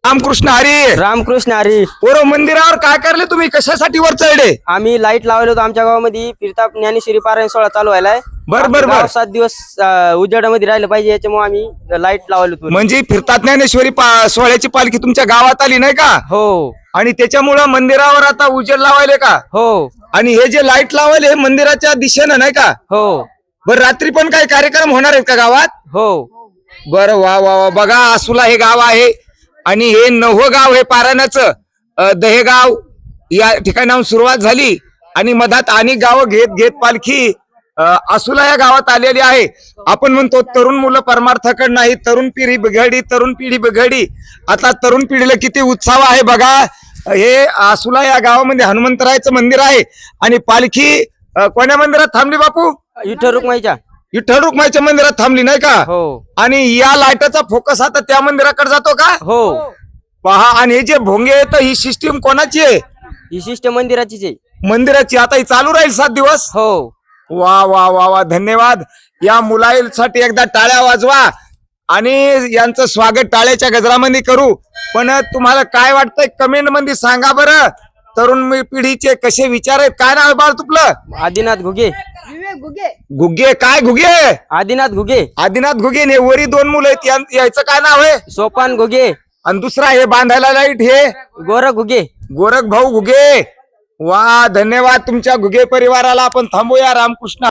रामकृष्ण हरी. रामकृष्ण हरी. पोरं मंदिरावर काय करले तुम्ही, कशासाठी वर चढले? आम्ही लाईट लावले होतो आमच्या गावामध्ये. फिरता ज्ञानेश्वरी पारायण सोहळा चालू व्हायलाय. बर बर बर. 7 दिवस उजेडामध्ये राहिले पाहिजे याच्यामुळे आम्ही लाईट लावले होतो. म्हणजे फिरतात ज्ञानेश्वरी सोहळ्याची पालखी तुमच्या गावात आली नाही का? हो आणि त्याच्यामुळं मंदिरावर आता उजेड लावायले का? हो आणि हे जे लाईट लावायले हे मंदिराच्या दिशेनं नाही का? हो बर रात्री पण काही कार्यक्रम होणार आहेत का गावात? हो. बर वा वा वा. बघा आसुला हे गाव आहे आणि हे नवं गाव हे पारायणाचं. दहेगाव या ठिकाणाहून सुरुवात झाली आणि मधात अनेक गावं घेत घेत पालखी आसुला या गावात आलेली आहे. आपण म्हणतो तरुण मुलं परमार्थाकडे नाही, तरुण पिढी बिघडली, तरुण पिढी बिघडली. आता तरुण पिढीला किती उत्साह आहे बघा. हे आसुला या गावामध्ये हनुमंतरायचं मंदिर आहे आणि पालखी कोण्या मंदिरात थांबली बापू? विठ्ठल रुक्माईच्या. विठ्ठल रुक्माईच्या मंदिरात थांबली नाही का? हो आणि या लाईटाचा फोकस आता त्या मंदिराकडे जातो का? हो. पहा. आणि हे जे भोंगे आहेत ही सिस्टीम कोणाची आहे? ही शिष्ट मंदिराचीच आहे. मंदिराची. आता ही चालू राहील 7 दिवस. हो. वा वा वा वा. धन्यवाद. या मुलांसाठी एकदा टाळ्या वाजवा आणि यांचं स्वागत टाळ्याच्या गजरामध्ये करू. पण तुम्हाला काय वाटतंय कमेंट मध्ये सांगा बरं. तरुण पिढीचे कसे विचार आहेत? काय नाव आहे बाळ तुपलं? आदिनाथ घुगे. घुगे. काय घुगे? आदिनाथ घुगे. आदिनाथ घुगे. ने वरी 2 मुलं आहेत, याचं काय नाव आहे? सोपान घुगे. आणि दुसरा हे बांधायला लाईट हे गोरख घुगे. गोरख भाऊ घुगे. वा धन्यवाद. तुमच्या घुगे परिवाराला आपण थांबूया. रामकृष्ण.